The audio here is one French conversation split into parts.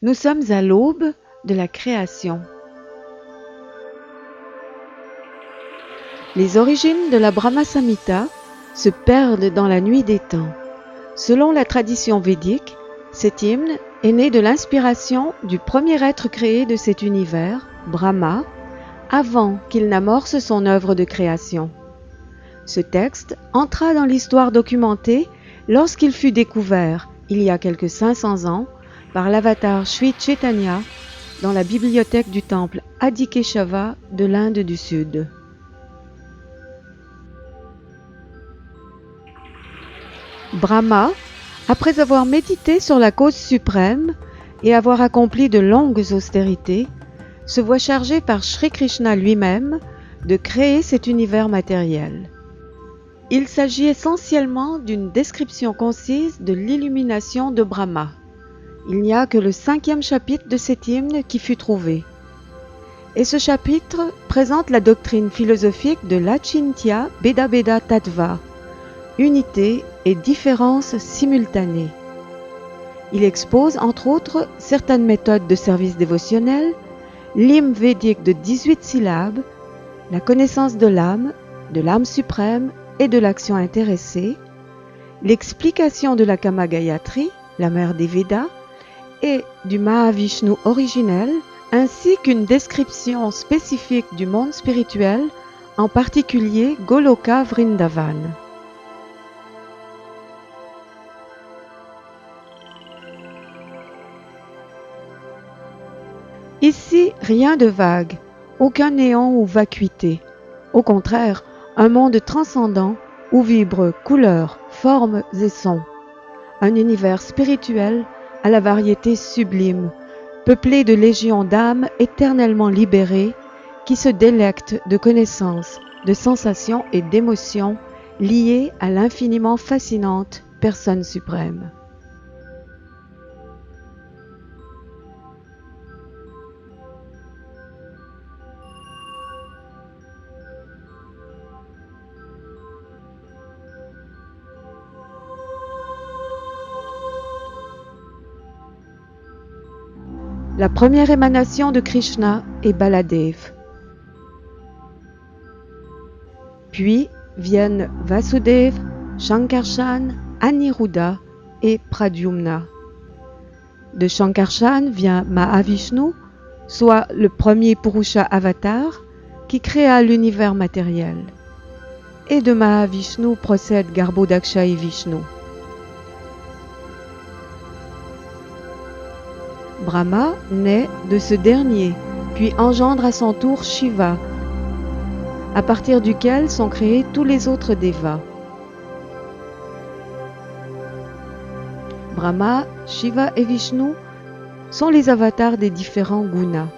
Nous sommes à l'aube de la création. Les origines de la Brahma Samhita se perdent dans la nuit des temps. Selon la tradition védique, cet hymne est né de l'inspiration du premier être créé de cet univers, Brahma, avant qu'il n'amorce son œuvre de création. Ce texte entra dans l'histoire documentée lorsqu'il fut découvert, il y a quelques 500 ans, par l'avatar Sri Chaitanya dans la bibliothèque du temple Adikeshava de l'Inde du Sud. Brahma, après avoir médité sur la cause suprême et avoir accompli de longues austérités, se voit chargé par Sri Krishna lui-même de créer cet univers matériel. Il s'agit essentiellement d'une description concise de l'illumination de Brahma. Il n'y a que le 5e chapitre de cet hymne qui fut trouvé. Et ce chapitre présente la doctrine philosophique de l'Achintya Bheda Tattva, unité et différence simultanée. Il expose entre autres certaines méthodes de service dévotionnel, l'hymne védique de 18 syllabes, la connaissance de l'âme suprême et de l'action intéressée, l'explication de la Kama Gayatri, la mère des Védas, et du Mahavishnu originel, ainsi qu'une description spécifique du monde spirituel, en particulier Goloka Vrindavan. Ici, rien de vague, aucun néant ou vacuité. Au contraire, un monde transcendant où vibrent couleurs, formes et sons. Un univers spirituel à la variété sublime, peuplé de légions d'âmes éternellement libérées qui se délectent de connaissances, de sensations et d'émotions liées à l'infiniment fascinante personne suprême. La première émanation de Krishna est Baladev. Puis viennent Vasudev, Shankarshan, Aniruddha et Pradyumna. De Shankarshan vient Mahavishnu, soit le premier Purusha avatar qui créa l'univers matériel. Et de Mahavishnu procède Garbhodaksha et Vishnu. Brahma naît de ce dernier, puis engendre à son tour Shiva, à partir duquel sont créés tous les autres devas. Brahma, Shiva et Vishnu sont les avatars des différents gunas.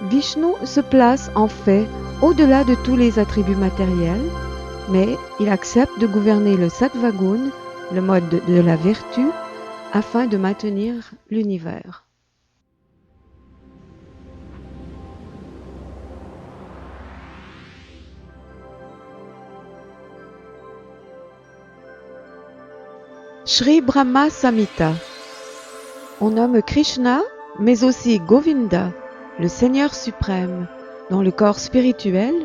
Vishnu se place en fait au-delà de tous les attributs matériels, mais il accepte de gouverner le sattva-gun, le mode de la vertu, afin de maintenir l'univers. Sri Brahma Samhita. On nomme Krishna, mais aussi Govinda, le Seigneur suprême, dont le corps spirituel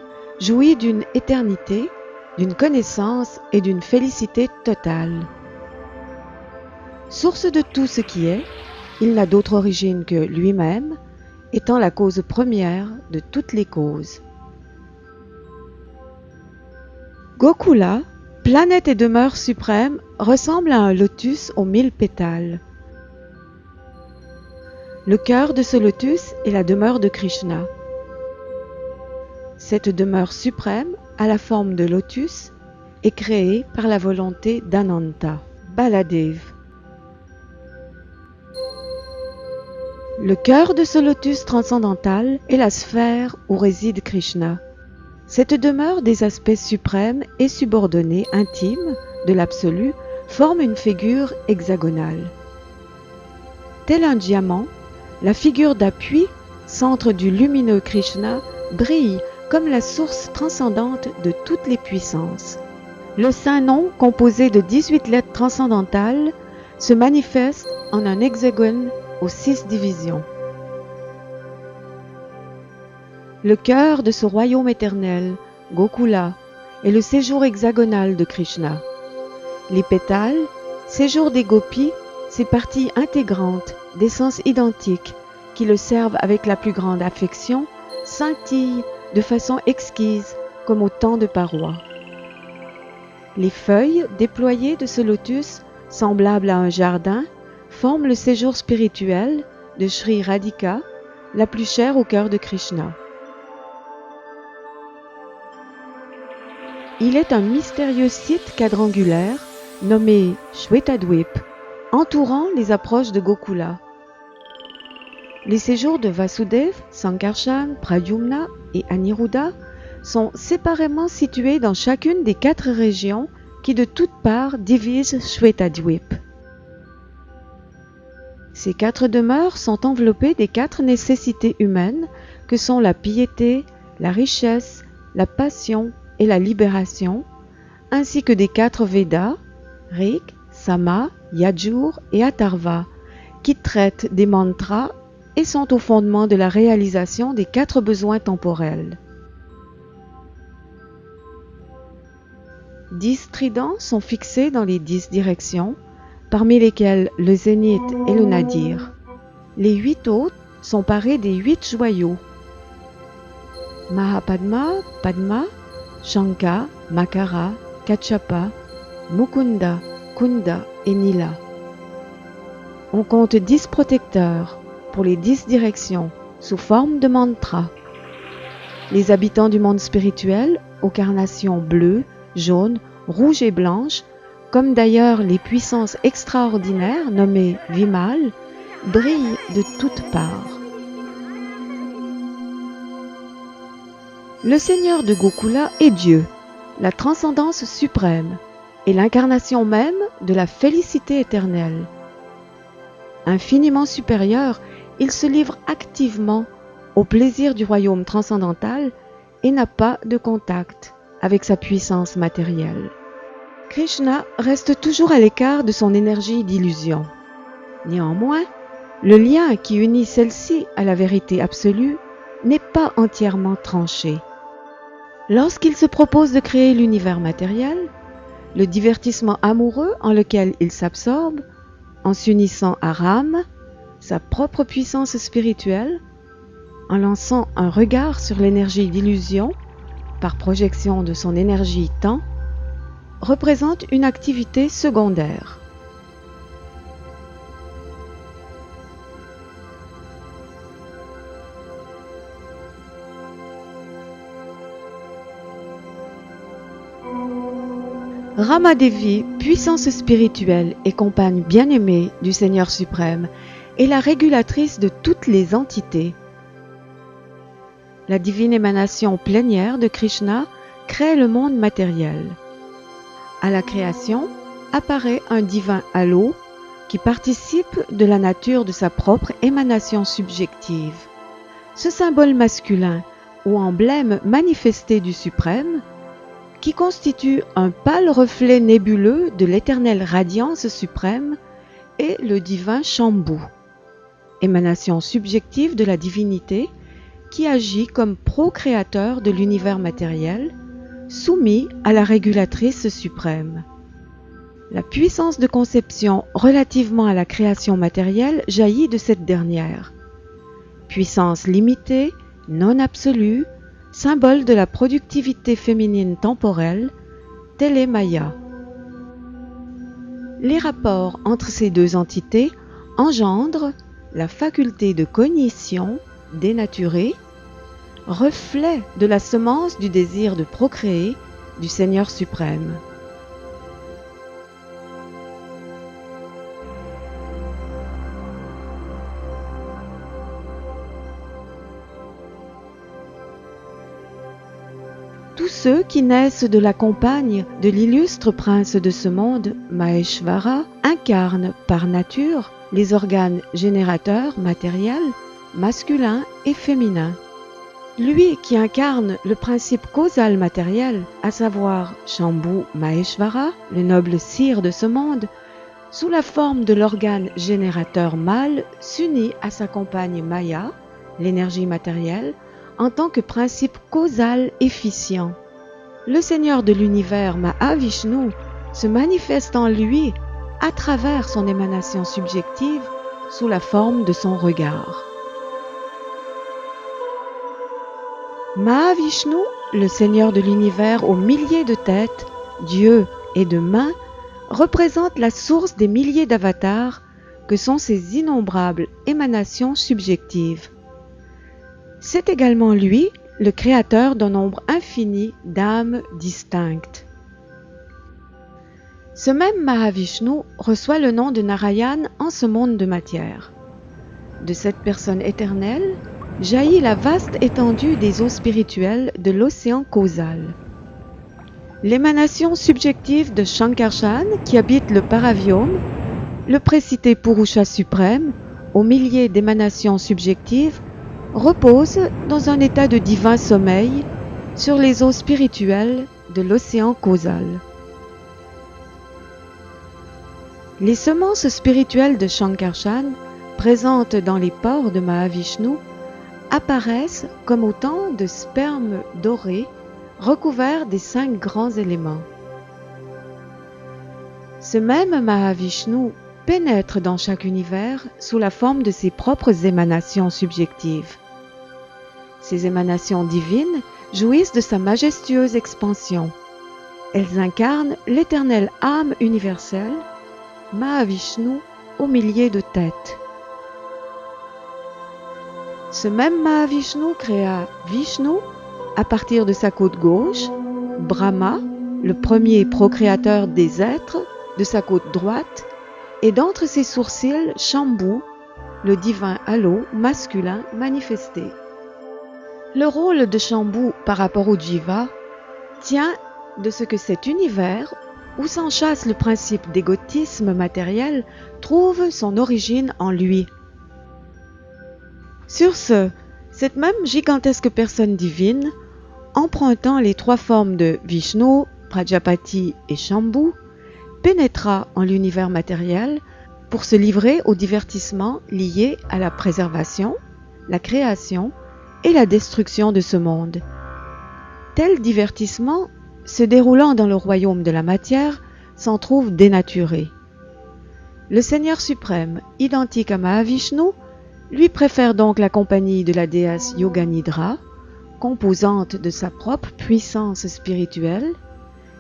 jouit d'une éternité, d'une connaissance et d'une félicité totale. Source de tout ce qui est, il n'a d'autre origine que lui-même, étant la cause première de toutes les causes. Gokula, planète et demeure suprême, ressemble à un lotus aux 1000 pétales. Le cœur de ce lotus est la demeure de Krishna. Cette demeure suprême, à la forme de lotus, est créée par la volonté d'Ananta, Baladev. Le cœur de ce lotus transcendantal est la sphère où réside Krishna. Cette demeure des aspects suprêmes et subordonnés intimes de l'absolu forme une figure hexagonale. Tel un diamant, la figure d'appui, centre du lumineux Krishna, brille comme la source transcendante de toutes les puissances. Le Saint-Nom, composé de 18 lettres transcendantales, se manifeste en un hexagone aux 6 divisions. Le cœur de ce royaume éternel, Gokula, est le séjour hexagonal de Krishna. Les pétales, séjour des gopis, ces parties intégrantes, d'essence identique, qui le servent avec la plus grande affection, scintillent de façon exquise comme autant de parois. Les feuilles déployées de ce lotus, semblables à un jardin, forment le séjour spirituel de Sri Radhika, la plus chère au cœur de Krishna. Il est un mystérieux site quadrangulaire nommé Shwetadweep, entourant les approches de Gokula. Les séjours de Vasudev, Sankarshan, Pradyumna et Aniruddha sont séparément situés dans chacune des 4 régions qui de toutes parts divisent Shwetadweep. Ces 4 demeures sont enveloppées des 4 nécessités humaines que sont la piété, la richesse, la passion et la libération, ainsi que des 4 Védas, Rig, Sama, Yajur et Atharva, qui traitent des mantras et sont au fondement de la réalisation des 4 besoins temporels. 10 tridents sont fixés dans les 10 directions, parmi lesquels le zénith et le nadir. Les 8 autres sont parés des 8 joyaux. Mahapadma, Padma, Shanka, Makara, Kachapa, Mukunda, Kunda et Nila. On compte 10 protecteurs pour les 10 directions sous forme de mantra. Les habitants du monde spirituel, aux carnations bleues, jaunes, rouges et blanches, comme d'ailleurs les puissances extraordinaires nommées Vimal, brillent de toutes parts. Le Seigneur de Gokula est Dieu, la transcendance suprême et l'incarnation même de la félicité éternelle. Infiniment supérieur, il se livre activement au plaisir du royaume transcendantal et n'a pas de contact avec sa puissance matérielle. Krishna reste toujours à l'écart de son énergie d'illusion. Néanmoins, le lien qui unit celle-ci à la vérité absolue n'est pas entièrement tranché. Lorsqu'il se propose de créer l'univers matériel, le divertissement amoureux en lequel il s'absorbe, en s'unissant à Ram, sa propre puissance spirituelle, en lançant un regard sur l'énergie d'illusion, par projection de son énergie temps, représente une activité secondaire. Ramadevi, puissance spirituelle et compagne bien-aimée du Seigneur suprême, est la régulatrice de toutes les entités. La divine émanation plénière de Krishna crée le monde matériel. À la création apparaît un divin halo qui participe de la nature de sa propre émanation subjective. Ce symbole masculin ou emblème manifesté du suprême, qui constitue un pâle reflet nébuleux de l'éternelle radiance suprême, est le divin Shambhu, émanation subjective de la divinité qui agit comme procréateur de l'univers matériel, soumis à la régulatrice suprême. La puissance de conception relativement à la création matérielle jaillit de cette dernière. Puissance limitée, non absolue, symbole de la productivité féminine temporelle, telle est Maya. Les rapports entre ces deux entités engendrent la faculté de cognition dénaturée, reflet de la semence du désir de procréer du Seigneur suprême. Tous ceux qui naissent de la compagne de l'illustre prince de ce monde, Maheshvara, incarnent par nature les organes générateurs matériels, masculins et féminins. Lui qui incarne le principe causal matériel, à savoir Shambhu Maheshvara, le noble sire de ce monde, sous la forme de l'organe générateur mâle, s'unit à sa compagne Maya, l'énergie matérielle, en tant que principe causal efficient. Le Seigneur de l'univers Mahavishnu se manifeste en lui à travers son émanation subjective sous la forme de son regard. Mahavishnu, le Seigneur de l'univers aux milliers de têtes, d'yeux et de mains, représente la source des milliers d'avatars que sont ces innombrables émanations subjectives. C'est également lui, le créateur d'un nombre infini d'âmes distinctes. Ce même Mahavishnu reçoit le nom de Narayan en ce monde de matière. De cette personne éternelle jaillit la vaste étendue des eaux spirituelles de l'océan causal. L'émanation subjective de Shankarshan qui habite le paravyome, le précité Purusha suprême, aux milliers d'émanations subjectives, repose dans un état de divin sommeil sur les eaux spirituelles de l'océan causal. Les semences spirituelles de Shankarshan, présentes dans les pores de Mahavishnu, apparaissent comme autant de spermes dorés recouverts des 5 grands éléments. Ce même Mahavishnu pénètre dans chaque univers sous la forme de ses propres émanations subjectives. Ces émanations divines jouissent de sa majestueuse expansion. Elles incarnent l'éternelle âme universelle, Mahavishnu aux milliers de têtes. Ce même Mahavishnu créa Vishnu à partir de sa côte gauche, Brahma, le premier procréateur des êtres, de sa côte droite, et d'entre ses sourcils Shambhu, le divin halo masculin manifesté. Le rôle de Shambhu par rapport au Jiva tient de ce que cet univers, où s'enchâsse le principe d'égotisme matériel, trouve son origine en lui. Sur ce, cette même gigantesque personne divine, empruntant les 3 formes de Vishnu, Prajapati et Shambhu, pénétra en l'univers matériel pour se livrer aux divertissements liés à la préservation, la création et la destruction de ce monde. Tel divertissement, se déroulant dans le royaume de la matière, s'en trouve dénaturé. Le Seigneur suprême, identique à Mahavishnu, lui préfère donc la compagnie de la déesse Yoganidra, composante de sa propre puissance spirituelle,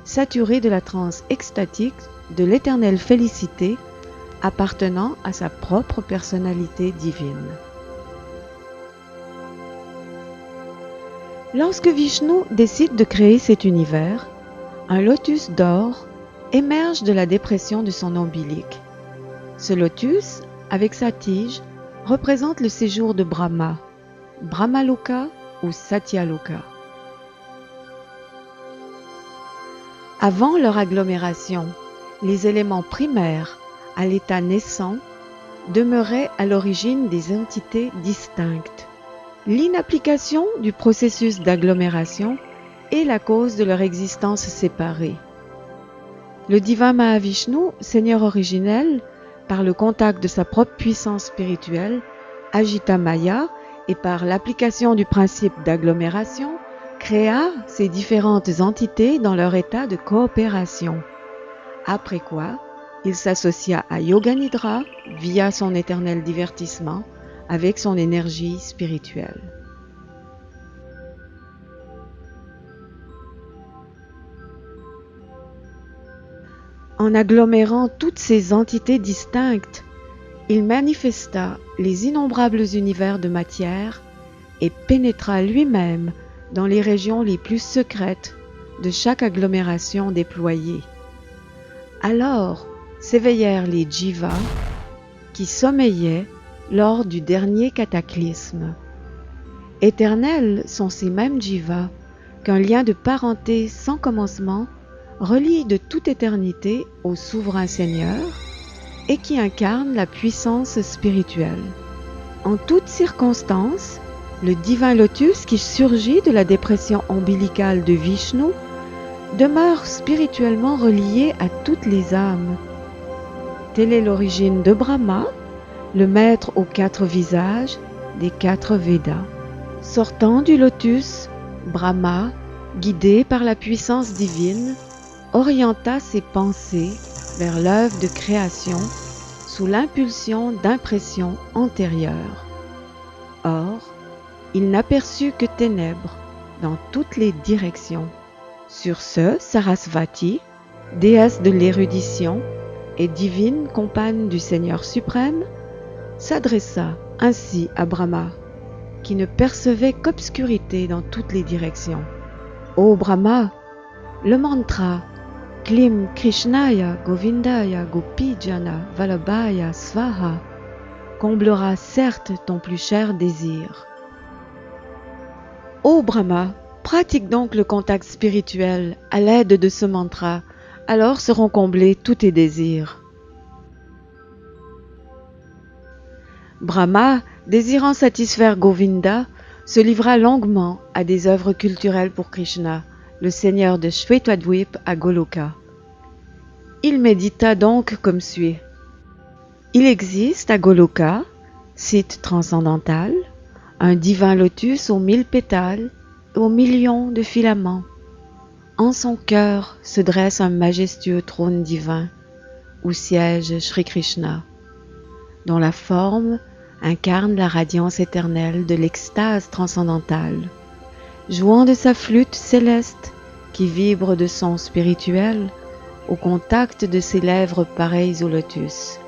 saturée de la transe extatique de l'éternelle félicité appartenant à sa propre personnalité divine. Lorsque Vishnu décide de créer cet univers, un lotus d'or émerge de la dépression de son ombilic. Ce lotus, avec sa tige, représente le séjour de Brahma, Brahmaloka ou Satyaloka. Avant leur agglomération, les éléments primaires, à l'état naissant, demeuraient à l'origine des entités distinctes. L'inapplication du processus d'agglomération est la cause de leur existence séparée. Le divin Mahavishnu, Seigneur originel, par le contact de sa propre puissance spirituelle, agita Maya et par l'application du principe d'agglomération, créa ces différentes entités dans leur état de coopération. Après quoi, il s'associa à Yoganidra via son éternel divertissement avec son énergie spirituelle. En agglomérant toutes ces entités distinctes, il manifesta les innombrables univers de matière et pénétra lui-même dans les régions les plus secrètes de chaque agglomération déployée. Alors s'éveillèrent les jivas qui sommeillaient lors du dernier cataclysme. Éternels sont ces mêmes jivas qu'un lien de parenté sans commencement relie de toute éternité au souverain Seigneur et qui incarne la puissance spirituelle. En toutes circonstances, le divin lotus qui surgit de la dépression ombilicale de Vishnu demeure spirituellement relié à toutes les âmes. Telle est l'origine de Brahma, le maître aux 4 visages des 4 Védas. Sortant du lotus, Brahma, guidé par la puissance divine, orienta ses pensées vers l'œuvre de création sous l'impulsion d'impressions antérieures. Or, il n'aperçut que ténèbres dans toutes les directions. Sur ce, Sarasvati, déesse de l'érudition et divine compagne du Seigneur suprême, s'adressa ainsi à Brahma, qui ne percevait qu'obscurité dans toutes les directions. Ô Brahma, le mantra Klim Krishnaya Govindaya Gopijana Vallabhaya Svaha comblera certes ton plus cher désir. Ô Brahma, pratique donc le contact spirituel à l'aide de ce mantra, alors seront comblés tous tes désirs. Brahma, désirant satisfaire Govinda, se livra longuement à des œuvres culturelles pour Krishna, le seigneur de Shvetadvip à Goloka. Il médita donc comme suit. Il existe à Goloka, site transcendantal, un divin lotus aux 1000 pétales et aux millions de filaments. En son cœur se dresse un majestueux trône divin, où siège Shri Krishna, dont la forme incarne la radiance éternelle de l'extase transcendantale. Jouant de sa flûte céleste, qui vibre de sons spirituels, au contact de ses lèvres pareilles au lotus.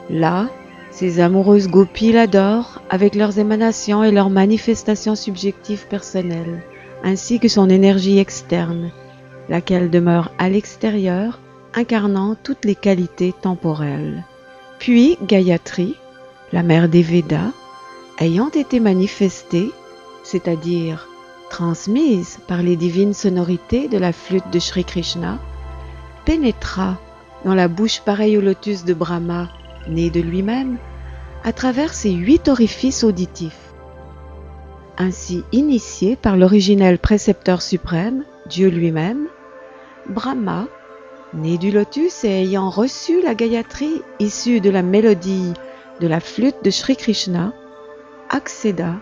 Là, ses amoureuses gopis l'adorent avec leurs émanations et leurs manifestations subjectives personnelles, ainsi que son énergie externe, laquelle demeure à l'extérieur, incarnant toutes les qualités temporelles. Puis Gayatri, la mère des Védas, ayant été manifestée, c'est-à-dire transmise par les divines sonorités de la flûte de Shri Krishna, pénétra dans la bouche pareille au lotus de Brahma, né de lui-même, à travers ses 8 orifices auditifs. Ainsi initié par l'originel précepteur suprême, Dieu lui-même, Brahma, né du lotus et ayant reçu la Gayatri issue de la mélodie de la flûte de Shri Krishna, accéda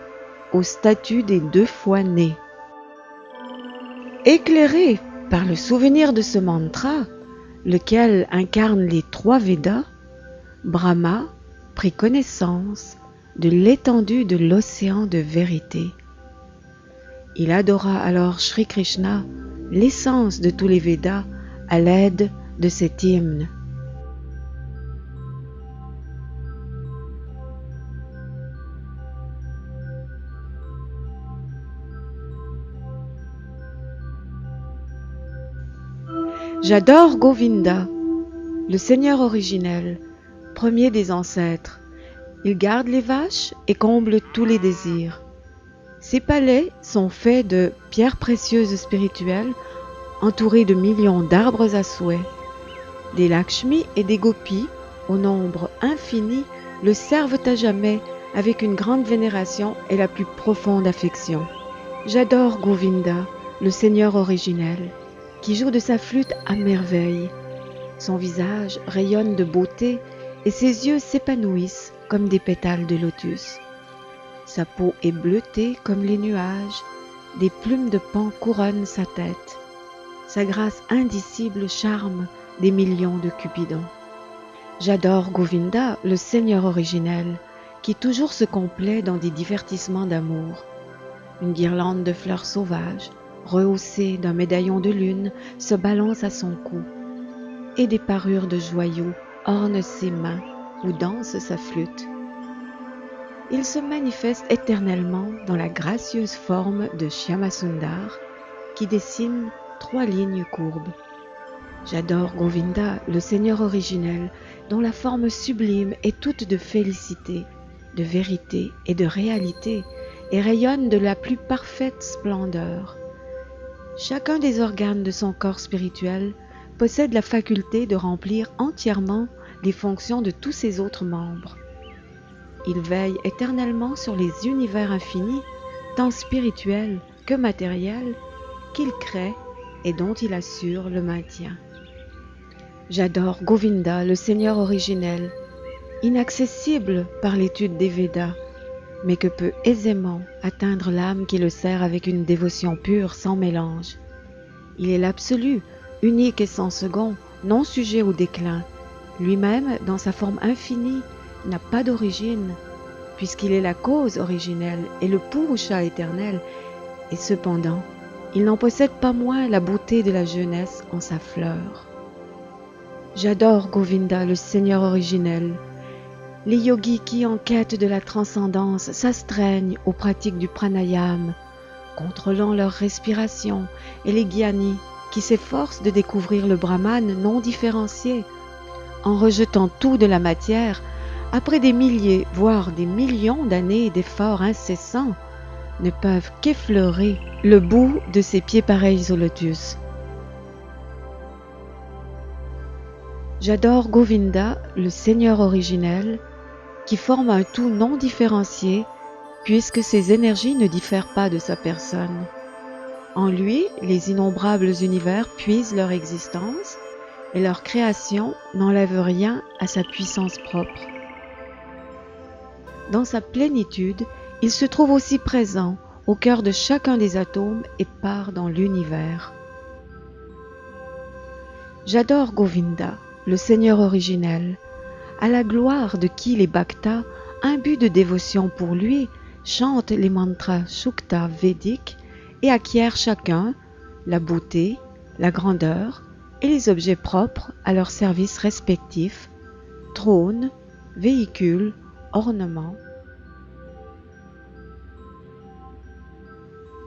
au statut des 2 fois nés. Éclairé par le souvenir de ce mantra, lequel incarne les 3 Védas, Brahma prit connaissance de l'étendue de l'océan de vérité. Il adora alors Shri Krishna, l'essence de tous les Védas, à l'aide de cet hymne. J'adore Govinda, le Seigneur originel, premier des ancêtres. Il garde les vaches et comble tous les désirs. Ses palais sont faits de pierres précieuses spirituelles entourées de millions d'arbres à souhait. Des Lakshmi et des Gopis, au nombre infini, le servent à jamais avec une grande vénération et la plus profonde affection. J'adore Govinda, le Seigneur originel, qui joue de sa flûte à merveille. Son visage rayonne de beauté et ses yeux s'épanouissent comme des pétales de lotus. Sa peau est bleutée comme les nuages, des plumes de paon couronnent sa tête. Sa grâce indicible charme des millions de cupidons. J'adore Govinda, le Seigneur originel, qui toujours se complaît dans des divertissements d'amour. Une guirlande de fleurs sauvages, rehaussée d'un médaillon de lune, se balance à son cou, et des parures de joyaux ornent ses mains où danse sa flûte. Il se manifeste éternellement dans la gracieuse forme de Shyamasundar, qui dessine 3 lignes courbes. J'adore Govinda, le Seigneur originel, dont la forme sublime est toute de félicité, de vérité et de réalité, et rayonne de la plus parfaite splendeur. Chacun des organes de son corps spirituel possède la faculté de remplir entièrement les fonctions de tous ses autres membres. Il veille éternellement sur les univers infinis, tant spirituels que matériels, qu'il crée et dont il assure le maintien. J'adore Govinda, le Seigneur originel, inaccessible par l'étude des Védas, mais que peut aisément atteindre l'âme qui le sert avec une dévotion pure sans mélange. Il est l'absolu, unique et sans second, non sujet au déclin. Lui-même, dans sa forme infinie, n'a pas d'origine, puisqu'il est la cause originelle et le Purusha éternel, et cependant, il n'en possède pas moins la beauté de la jeunesse en sa fleur. J'adore Govinda, le Seigneur originel. Les yogis qui, en quête de la transcendance, s'astreignent aux pratiques du pranayama, contrôlant leur respiration, et les gyanis qui s'efforcent de découvrir le Brahman non différencié, en rejetant tout de la matière, après des milliers, voire des millions d'années d'efforts incessants, ne peuvent qu'effleurer le bout de ses pieds pareils au lotus. J'adore Govinda, le Seigneur originel, qui forme un tout non différencié, puisque ses énergies ne diffèrent pas de sa personne. En lui, les innombrables univers puisent leur existence, et leur création n'enlève rien à sa puissance propre. Dans sa plénitude, il se trouve aussi présent au cœur de chacun des atomes et part dans l'univers. J'adore Govinda, le Seigneur originel, à la gloire de qui les bhaktas, imbus de dévotion pour lui, chantent les mantras Shukta védiques et acquièrent chacun la beauté, la grandeur et les objets propres à leur service respectif, trône, véhicule, ornement.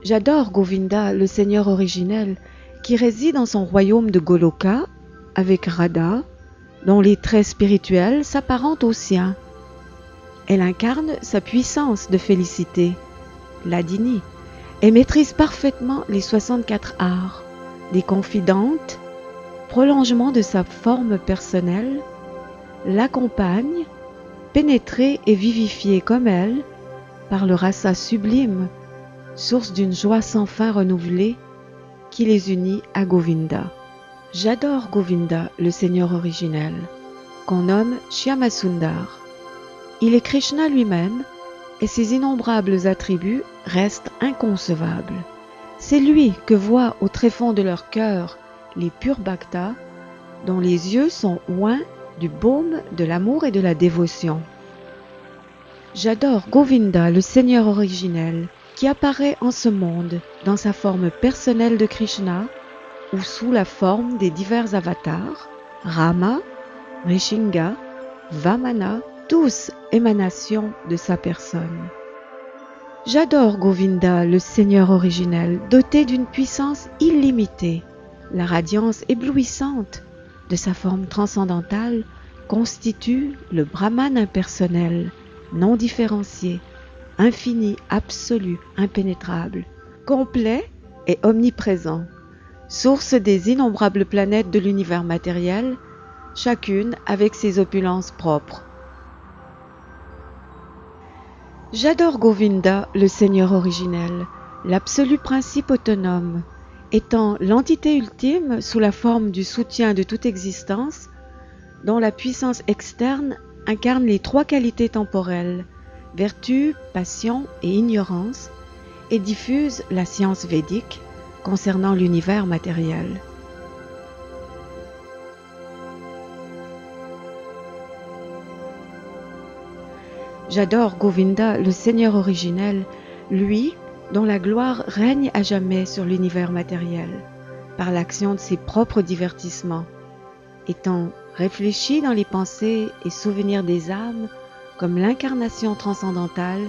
J'adore Govinda, le Seigneur originel, qui réside dans son royaume de Goloka avec Radha, dont les traits spirituels s'apparentent aux siens. Elle incarne sa puissance de félicité, l'Adini, et maîtrise parfaitement les 64 arts, des confidentes, prolongement de sa forme personnelle, l'accompagne, pénétrée et vivifiée comme elle, par le rasa sublime, source d'une joie sans fin renouvelée, qui les unit à Govinda. J'adore Govinda, le Seigneur originel, qu'on nomme Shyamasundar. Il est Krishna lui-même, et ses innombrables attributs restent inconcevables. C'est lui que voient au tréfonds de leur cœur les purs bhaktas, dont les yeux sont oints du baume de l'amour et de la dévotion. J'adore Govinda, le Seigneur originel, qui apparaît en ce monde dans sa forme personnelle de Krishna ou sous la forme des divers avatars, Rama, Rishinga, Vamana, tous émanations de sa personne. J'adore Govinda, le Seigneur originel, doté d'une puissance illimitée. La radiance éblouissante de sa forme transcendantale constitue le Brahman impersonnel, non différencié, infini, absolu, impénétrable, complet et omniprésent, source des innombrables planètes de l'univers matériel, chacune avec ses opulences propres. J'adore Govinda, le Seigneur originel, l'absolu principe autonome, étant l'entité ultime sous la forme du soutien de toute existence, dont la puissance externe incarne les trois qualités temporelles, vertu, passion et ignorance, et diffuse la science védique concernant l'univers matériel. J'adore Govinda, le Seigneur originel, lui dont la gloire règne à jamais sur l'univers matériel, par l'action de ses propres divertissements, étant réfléchi dans les pensées et souvenirs des âmes comme l'incarnation transcendantale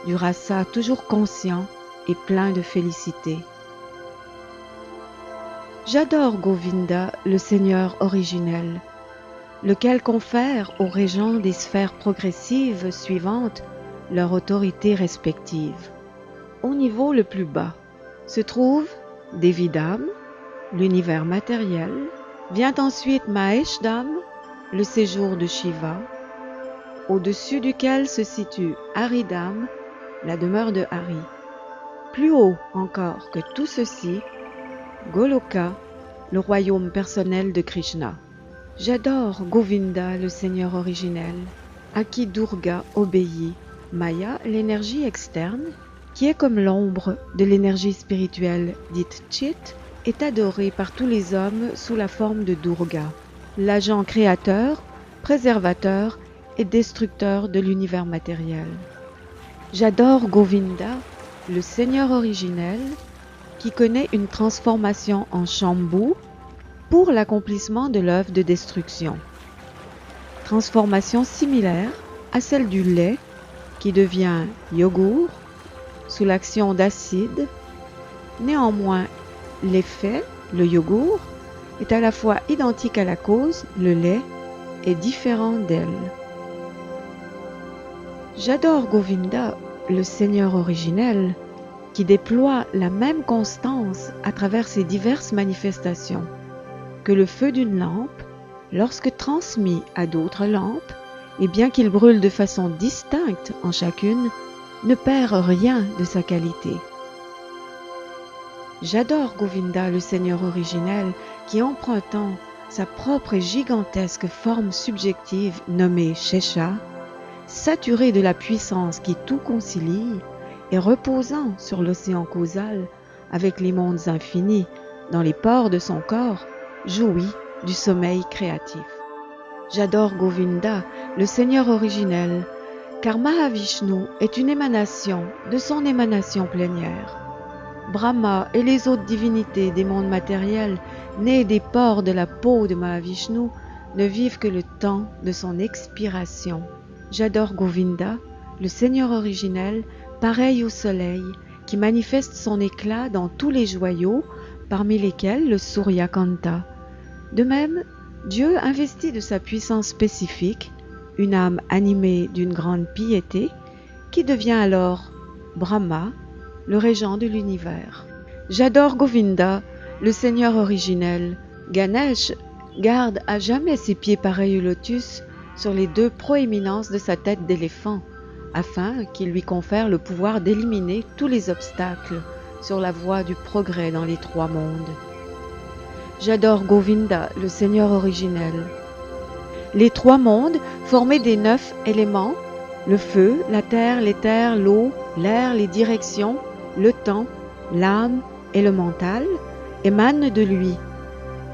du rasa toujours conscient et plein de félicité. J'adore Govinda, le Seigneur originel, lequel confère aux régents des sphères progressives suivantes leur autorité respective. Au niveau le plus bas se trouve Devidam, l'univers matériel, vient ensuite Maheshdam, le séjour de Shiva, au-dessus duquel se situe Haridam, la demeure de Hari. Plus haut encore que tout ceci, Goloka, le royaume personnel de Krishna. J'adore Govinda, le Seigneur originel, à qui Durga obéit. Maya, l'énergie externe, qui est comme l'ombre de l'énergie spirituelle dite Chit, est adorée par tous les hommes sous la forme de Durga, l'agent créateur, préservateur et destructeur de l'univers matériel. J'adore Govinda, le Seigneur originel, qui connaît une transformation en Shambhu pour l'accomplissement de l'œuvre de destruction. Transformation similaire à celle du lait qui devient yogourt sous l'action d'acide. Néanmoins, l'effet, le yogourt, est à la fois identique à la cause, le lait, et différent d'elle. J'adore Govinda, le Seigneur originel, qui déploie la même constance à travers ses diverses manifestations, que le feu d'une lampe, lorsque transmis à d'autres lampes, et bien qu'il brûle de façon distincte en chacune, ne perd rien de sa qualité. J'adore Govinda, le Seigneur originel, qui empruntant sa propre et gigantesque forme subjective nommée Shesha, saturé de la puissance qui tout concilie, et reposant sur l'océan causal avec les mondes infinis dans les pores de son corps, jouit du sommeil créatif. J'adore Govinda, le Seigneur originel, car Mahavishnu est une émanation de son émanation plénière. Brahma et les autres divinités des mondes matériels, nées des pores de la peau de Mahavishnu, ne vivent que le temps de son expiration. J'adore Govinda, le Seigneur originel, pareil au soleil, qui manifeste son éclat dans tous les joyaux, parmi lesquels le Suryakanta. De même, Dieu investit de sa puissance spécifique une âme animée d'une grande piété, qui devient alors Brahma, le régent de l'univers. J'adore Govinda, le Seigneur originel. Ganesh garde à jamais ses pieds pareils au lotus sur les deux proéminences de sa tête d'éléphant, afin qu'il lui confère le pouvoir d'éliminer tous les obstacles sur la voie du progrès dans les trois mondes. J'adore Govinda, le Seigneur originel. Les trois mondes, formés des 9 éléments, le feu, la terre, l'éther, l'eau, l'air, les directions, le temps, l'âme et le mental, émanent de lui.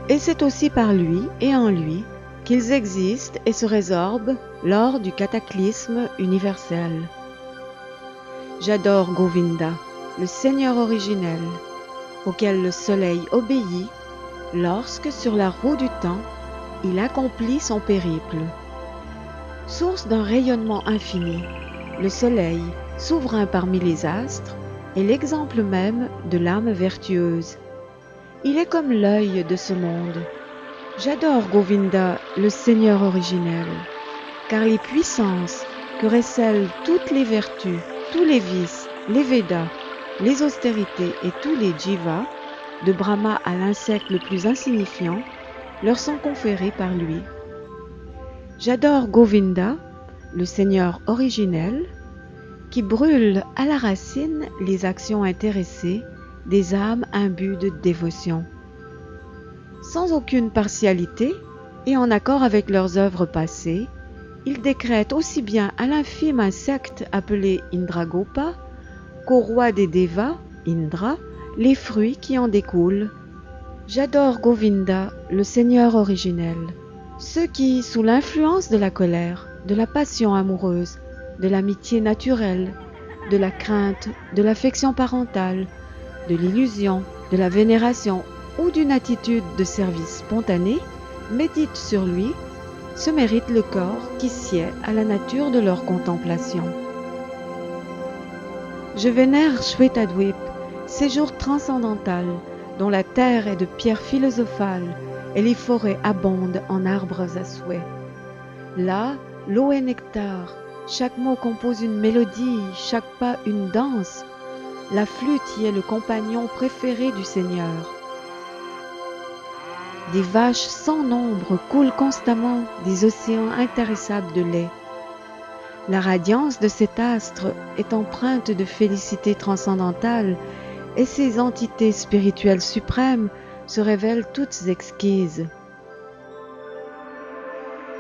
Et c'est aussi par lui et en lui qu'ils existent et se résorbent lors du cataclysme universel. J'adore Govinda, le Seigneur originel, auquel le soleil obéit lorsque, sur la roue du temps, il accomplit son périple. Source d'un rayonnement infini, le soleil, souverain parmi les astres, est l'exemple même de l'âme vertueuse. Il est comme l'œil de ce monde. J'adore Govinda, le Seigneur originel, car les puissances que recèlent toutes les vertus, tous les vices, les Védas, les austérités et tous les jivas, de Brahma à l'insecte le plus insignifiant, leur sont conférées par lui. J'adore Govinda, le Seigneur originel, qui brûle à la racine les actions intéressées des âmes imbues de dévotion. Sans aucune partialité et en accord avec leurs œuvres passées, il décrète aussi bien à l'infime insecte appelé Indragopa qu'au roi des Devas, Indra, les fruits qui en découlent. J'adore Govinda, le Seigneur originel. Ceux qui, sous l'influence de la colère, de la passion amoureuse, de l'amitié naturelle, de la crainte, de l'affection parentale, de l'illusion, de la vénération ou d'une attitude de service spontané, méditent sur lui, se méritent le corps qui sied à la nature de leur contemplation. Je vénère Shwetadvip, séjour transcendantal, dont la terre est de pierre philosophale et les forêts abondent en arbres à souhait. Là, l'eau est nectar, chaque mot compose une mélodie, chaque pas une danse. La flûte y est le compagnon préféré du Seigneur. Des vaches sans nombre coulent constamment des océans intarissables de lait. La radiance de cet astre est empreinte de félicité transcendantale et ces entités spirituelles suprêmes se révèlent toutes exquises.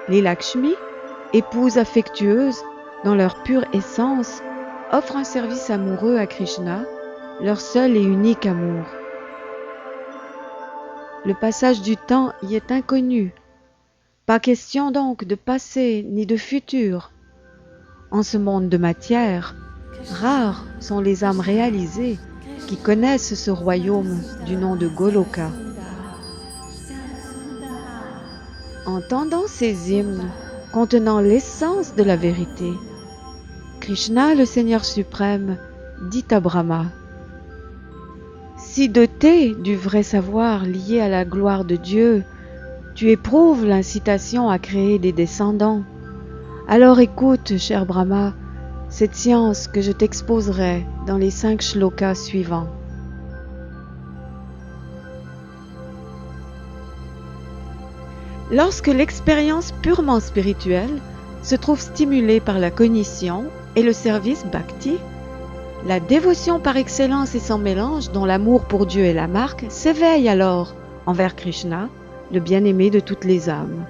Les Lakshmi, épouses affectueuses dans leur pure essence, offrent un service amoureux à Krishna, leur seul et unique amour. Le passage du temps y est inconnu. Pas question donc de passé ni de futur. En ce monde de matière, rares sont les âmes réalisées qui connaissent ce royaume du nom de Goloka. Entendant ces hymnes contenant l'essence de la vérité, Krishna, le Seigneur suprême, dit à Brahma: si doté du vrai savoir lié à la gloire de Dieu, tu éprouves l'incitation à créer des descendants, alors écoute, cher Brahma, cette science que je t'exposerai dans les 5 shlokas suivants. Lorsque l'expérience purement spirituelle se trouve stimulée par la cognition et le service bhakti, la dévotion par excellence et sans mélange, dont l'amour pour Dieu est la marque, s'éveille alors envers Krishna, le bien-aimé de toutes les âmes.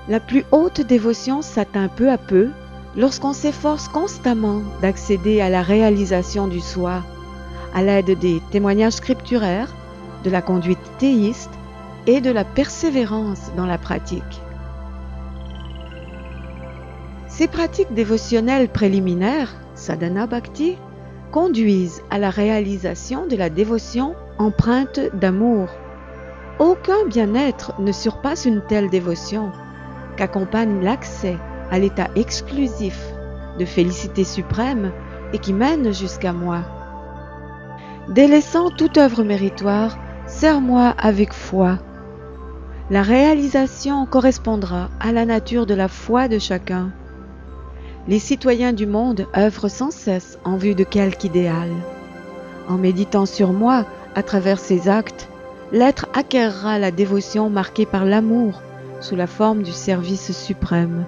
La plus haute dévotion s'atteint peu à peu lorsqu'on s'efforce constamment d'accéder à la réalisation du soi à l'aide des témoignages scripturaires, de la conduite théiste et de la persévérance dans la pratique. Ces pratiques dévotionnelles préliminaires, sadhana bhakti, conduisent à la réalisation de la dévotion empreinte d'amour. Aucun bien-être ne surpasse une telle dévotion qu'accompagne l'accès à l'état exclusif de félicité suprême et qui mène jusqu'à moi. Délaissant toute œuvre méritoire, sers-moi avec foi. La réalisation correspondra à la nature de la foi de chacun. Les citoyens du monde œuvrent sans cesse en vue de quelque idéal. En méditant sur moi à travers ces actes, l'être acquérera la dévotion marquée par l'amour sous la forme du service suprême.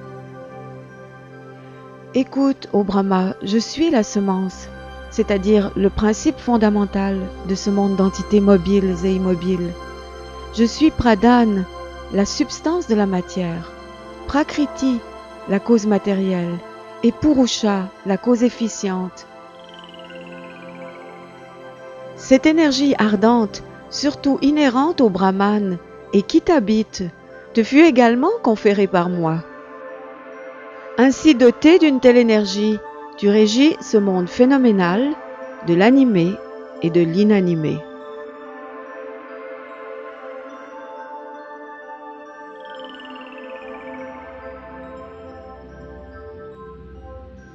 Écoute, ô Brahma, je suis la semence, c'est-à-dire le principe fondamental de ce monde d'entités mobiles et immobiles. Je suis Pradhan, la substance de la matière, Prakriti, la cause matérielle, et Purusha, la cause efficiente. Cette énergie ardente, surtout inhérente au Brahman et qui t'habite, te fut également conférée par moi. Ainsi doté d'une telle énergie, tu régis ce monde phénoménal de l'animé et de l'inanimé.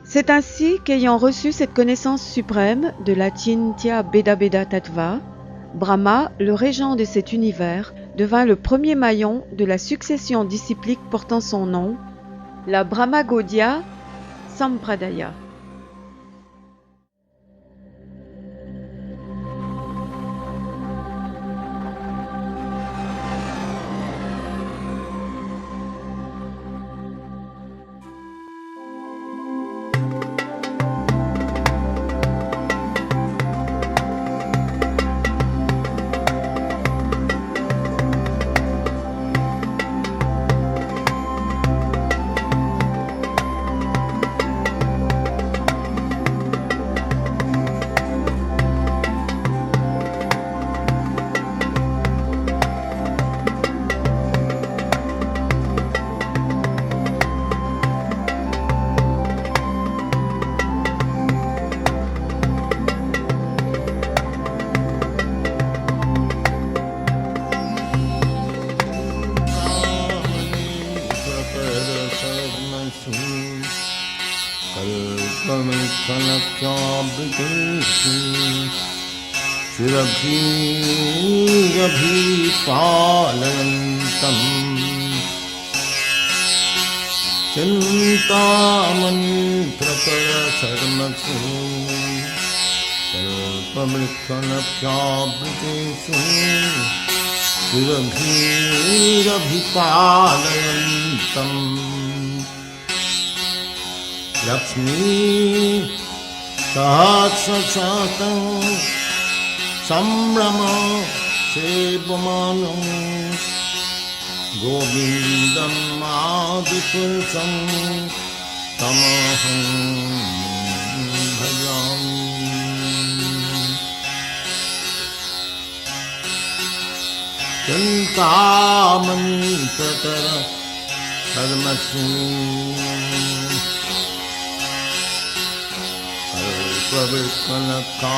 C'est ainsi qu'ayant reçu cette connaissance suprême de l'Achintya Bheda Bheda Tattva, Brahma, le régent de cet univers, devint le premier maillon de la succession disciplique portant son nom, la Brahma Gaudiya Sampradaya. Lakshmi Sahasrasatam संभ्रम सेवमानं गोविन्दम् आदिपुरुषं तमहं भजामि। चिन्तामणि प्रकर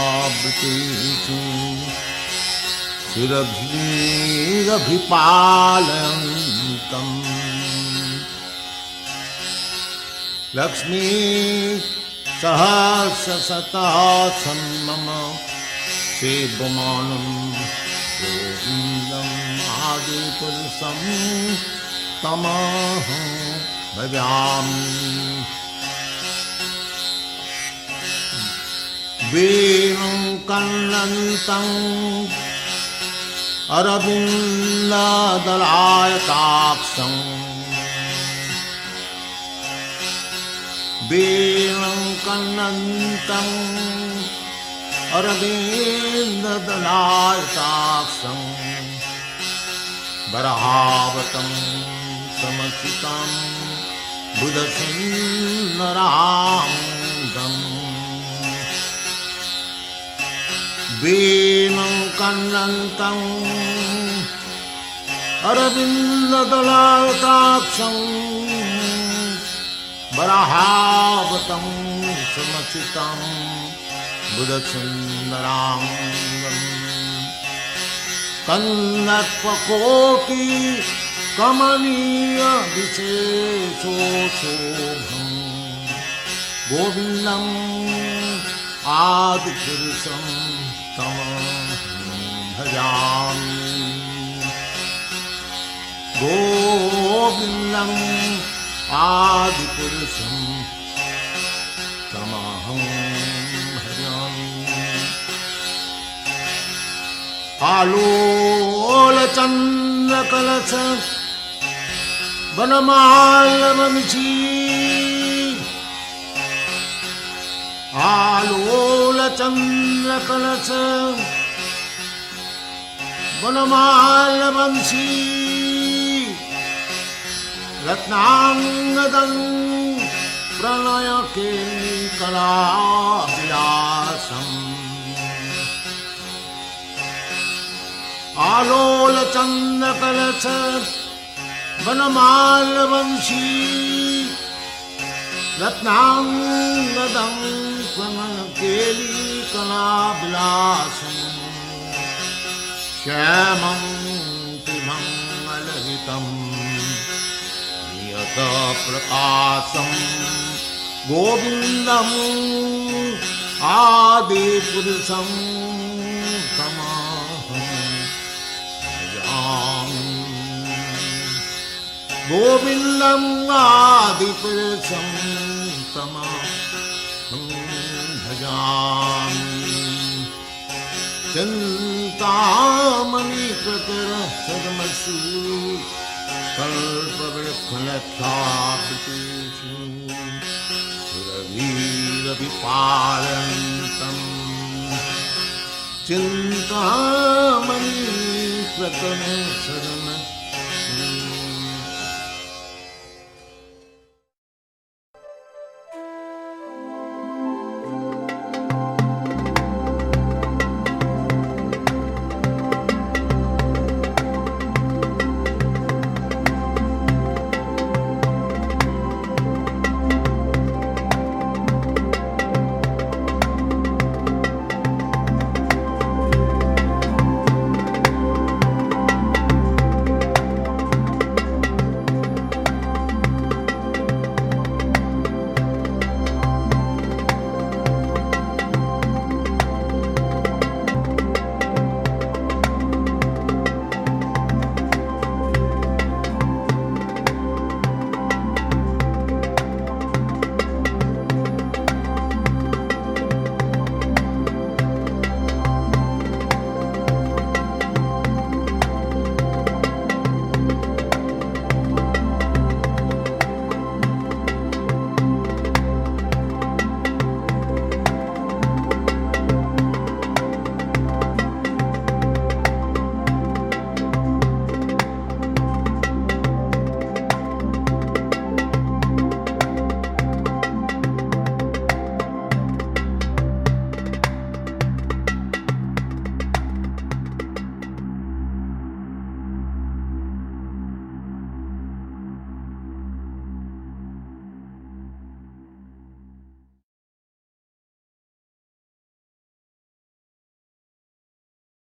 कल्पवृक्षलतावृतेषु शिरभिरभिपालयन्तम् लक्ष्मी सहस्रशतासं मम सेवमानं गोविन्दम् आदिपुरुषं तमहं भजामि। वेणुं कन्नन्तं अरविन्ददलायताक्षं वेणुं कन्नन्तं अरविन्ददलायताक्षं वराहवतं समर्चितं बुधसुन्दराङ्गम् वेणुं कन्नन्तं अरविन्ददलायताक्षं वराहावतं समर्चितं बुधसुन्दराङ्गम् कन्नत्वकोटि कमनीय विशेषोशोभं गोविन्दम् आदिपुरुषं तमहं भजामि। गोविन्दम् आदिपुरुषं तमहं भजामि। आलोलचन्द्रकलश वनमालवंशी आलोलचन्द्रकलश वनमालवंशी रत्नांगदं प्रणयकेलिकलाविलासम् आलोलचन्द्रकलश वनमालवंशी रत्नांगदं प्रणयकेलिकलाविलासम् श्यामं तिमङ्गलहितं नियतप्रकाशं गोविन्दम् आदिपुरुषं तमहं भजामि। गोविन्दम् आदिपुरुषं तमहं भजामि। चिन्तामणि प्रकरसदमसु कल्पवृक्षलतावृतेषु सुरभिरभिपालयन्तम् चिन्तामणि प्रकरसदमसु